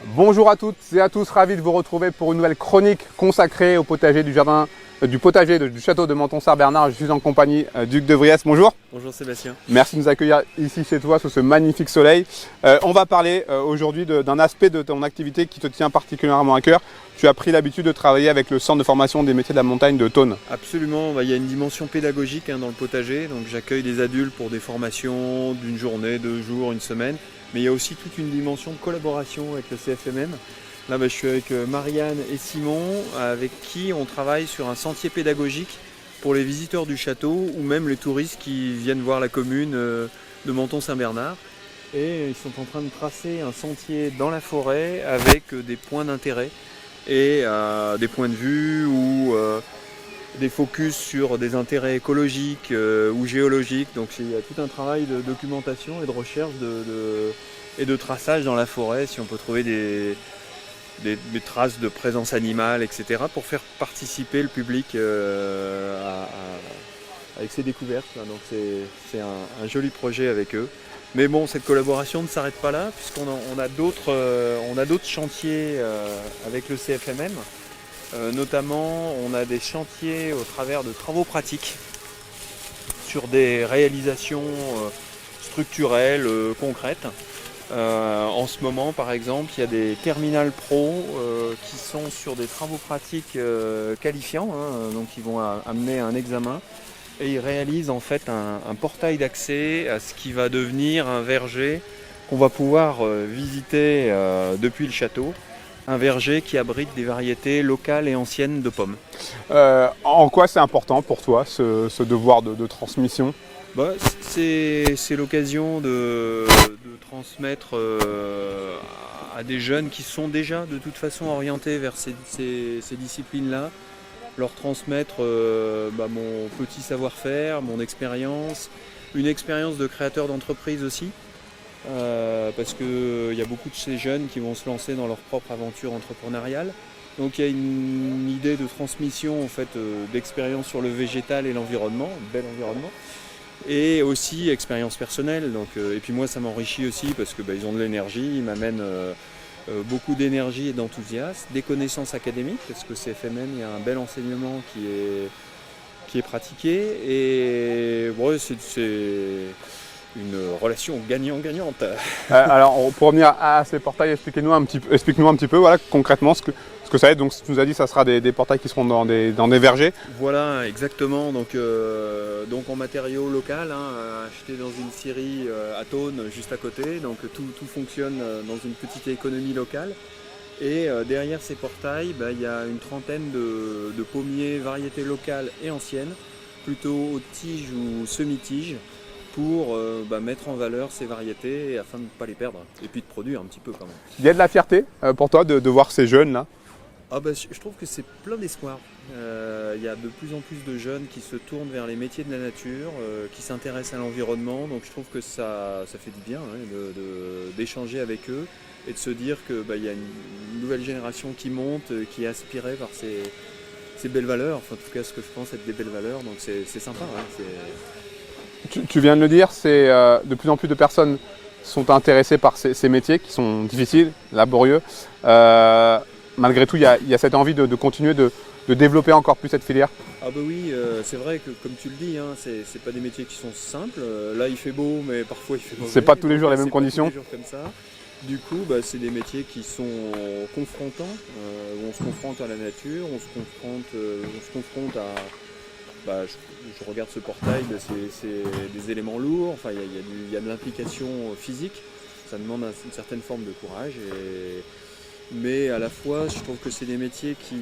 Bonjour à toutes et à tous, ravi de vous retrouver pour une nouvelle chronique consacrée au potager du jardin, du potager du château de Menton-Sart-Bernard. Je suis en compagnie d'Hugues de Vries. Bonjour. Bonjour Sébastien. Merci de nous accueillir ici chez toi sous ce magnifique soleil. On va parler aujourd'hui d'un aspect de ton activité qui te tient particulièrement à cœur. Tu as pris l'habitude de travailler avec le centre de formation des métiers de la montagne de Thônes. Absolument, il y a une dimension pédagogique dans le potager. Donc j'accueille des adultes pour des formations d'une journée, 2 jours, une semaine. Mais il y a aussi toute une dimension de collaboration avec le CFMM. Là, je suis avec Marianne et Simon, avec qui on travaille sur un sentier pédagogique pour les visiteurs du château ou même les touristes qui viennent voir la commune de Menton-Saint-Bernard. Et ils sont en train de tracer un sentier dans la forêt avec des points d'intérêt et des points de vue ou des focus sur des intérêts écologiques ou géologiques. Donc il y a tout un travail de documentation et de recherche et de traçage dans la forêt, si on peut trouver des traces de présence animale, etc., pour faire participer le public avec ces découvertes. Donc c'est un joli projet avec eux. Mais bon, cette collaboration ne s'arrête pas là, puisqu'on a d'autres chantiers avec le CFMM. Notamment, on a des chantiers au travers de travaux pratiques sur des réalisations structurelles, concrètes. En ce moment, par exemple, il y a des terminales pro qui sont sur des travaux pratiques qualifiants, donc ils vont amener un examen. Et ils réalisent en fait un portail d'accès à ce qui va devenir un verger qu'on va pouvoir visiter depuis le château. Un verger qui abrite des variétés locales et anciennes de pommes. En quoi c'est important pour toi ce devoir de transmission ? C'est l'occasion de transmettre à des jeunes qui sont déjà de toute façon orientés vers ces disciplines-là, leur transmettre mon petit savoir-faire, mon expérience, une expérience de créateur d'entreprise aussi. Parce qu'il y a beaucoup de ces jeunes qui vont se lancer dans leur propre aventure entrepreneuriale. Donc il y a une idée de transmission en fait, d'expérience sur le végétal et l'environnement, bel environnement, et aussi expérience personnelle. Donc, et puis moi ça m'enrichit aussi parce que ils ont de l'énergie, ils m'amènent beaucoup d'énergie et d'enthousiasme, des connaissances académiques, parce que CFMM, il y a un bel enseignement qui est pratiqué, et c'est une relation gagnant-gagnante. Alors, pour revenir à ces portails, explique-nous un petit peu voilà, concrètement ce que ça va être. Donc, tu nous as dit que ça sera des portails qui seront dans des vergers. Voilà, exactement. Donc en matériaux local, acheté dans une scierie à Thônes, juste à côté. Donc tout fonctionne dans une petite économie locale. Et derrière ces portails, il y a une trentaine de pommiers, variétés locales et anciennes, plutôt haute tige ou semi-tige, pour mettre en valeur ces variétés afin de ne pas les perdre et puis de produire un petit peu quand même. Il y a de la fierté pour toi de voir ces jeunes là. Je trouve que c'est plein d'espoir. Il y a de plus en plus de jeunes qui se tournent vers les métiers de la nature, qui s'intéressent à l'environnement, donc je trouve que ça fait du bien d'échanger avec eux et de se dire qu'il y a une nouvelle génération qui monte, qui est aspirée par ces belles valeurs, enfin en tout cas ce que je pense être des belles valeurs, donc c'est sympa. Tu viens de le dire, c'est de plus en plus de personnes sont intéressées par ces métiers qui sont difficiles, laborieux. Malgré tout, il y a cette envie de continuer de développer encore plus cette filière. Oui, c'est vrai que comme tu le dis, c'est pas des métiers qui sont simples. Là, il fait beau, mais parfois il fait mauvais. C'est pas tous les jours les mêmes conditions. Tous les jours comme ça. Du coup, c'est des métiers qui sont confrontants. Où on se confronte à la nature, on se confronte à... je regarde ce portail, c'est des éléments lourds. Enfin, il y a de l'implication physique. Ça demande une certaine forme de courage. Mais à la fois, je trouve que c'est des métiers qui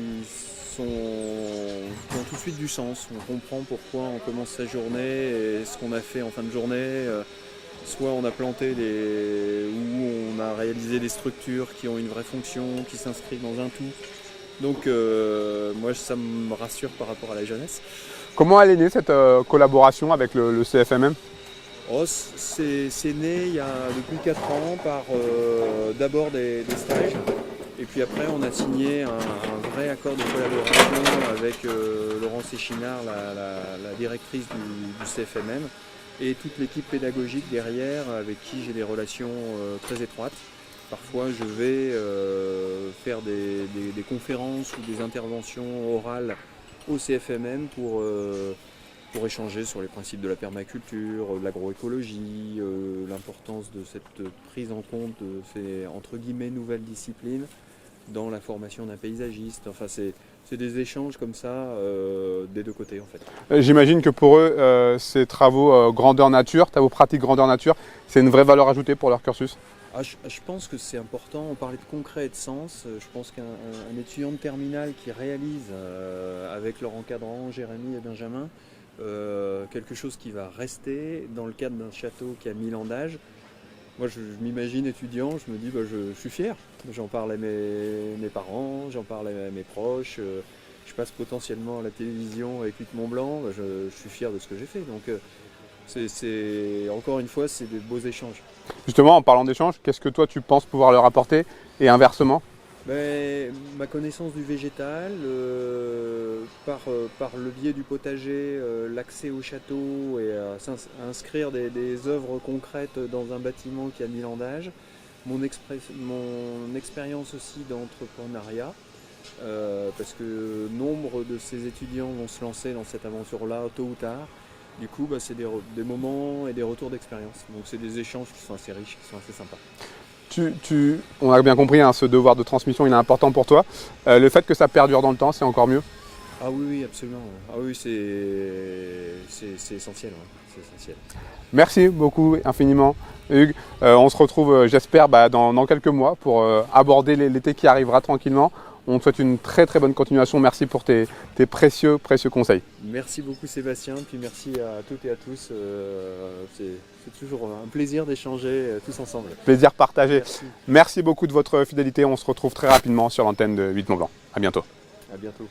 ont tout de suite du sens. On comprend pourquoi on commence sa journée et ce qu'on a fait en fin de journée. Soit on a planté ou on a réalisé des structures qui ont une vraie fonction, qui s'inscrivent dans un tout. Donc moi, ça me rassure par rapport à la jeunesse. Comment elle est née cette collaboration avec le CFMM ? C'est né depuis 4 ans par d'abord des stages. Et puis après, on a signé un vrai accord de collaboration avec Laurence Échinard, la directrice du CFMM, et toute l'équipe pédagogique derrière, avec qui j'ai des relations très étroites. Parfois, je vais faire des conférences ou des interventions orales au CFMM pour échanger sur les principes de la permaculture, de l'agroécologie, l'importance de cette prise en compte de ces entre guillemets nouvelles disciplines dans la formation d'un paysagiste. Enfin, c'est des échanges comme ça des deux côtés en fait. J'imagine que pour eux, ces travaux grandeur nature, vos pratiques grandeur nature, c'est une vraie valeur ajoutée pour leur cursus. Je pense que c'est important, on parlait de concret et de sens, je pense qu'un étudiant de terminale qui réalise avec leur encadrant Jérémy et Benjamin quelque chose qui va rester dans le cadre d'un château qui a 1000 ans d'âge. Moi je m'imagine étudiant, je me dis je suis fier, j'en parle à mes parents, j'en parle à mes proches, je passe potentiellement à la télévision avec 8 Mont Blanc, je suis fier de ce que j'ai fait. Donc encore une fois, c'est des beaux échanges. Justement, en parlant d'échanges, qu'est-ce que toi tu penses pouvoir leur apporter et inversement? Ma connaissance du végétal, par le biais du potager, l'accès au château et à inscrire des œuvres concrètes dans un bâtiment qui a 1000 ans d'âge, mon expérience aussi d'entrepreneuriat, parce que nombre de ces étudiants vont se lancer dans cette aventure-là tôt ou tard. Du coup, c'est des moments et des retours d'expérience. Donc c'est des échanges qui sont assez riches, qui sont assez sympas. On a bien compris, hein, ce devoir de transmission, il est important pour toi. Le fait que ça perdure dans le temps, c'est encore mieux? Ah oui, absolument. Ah oui, c'est essentiel. Ouais. C'est essentiel. Merci beaucoup, infiniment, Hugues. On se retrouve, j'espère, dans quelques mois pour aborder l'été qui arrivera tranquillement. On te souhaite une très très bonne continuation. Merci pour tes précieux conseils. Merci beaucoup Sébastien, puis merci à toutes et à tous. C'est toujours un plaisir d'échanger tous ensemble. Plaisir partagé. Merci beaucoup de votre fidélité. On se retrouve très rapidement sur l'antenne de 8 Mont Blanc. À bientôt. À bientôt.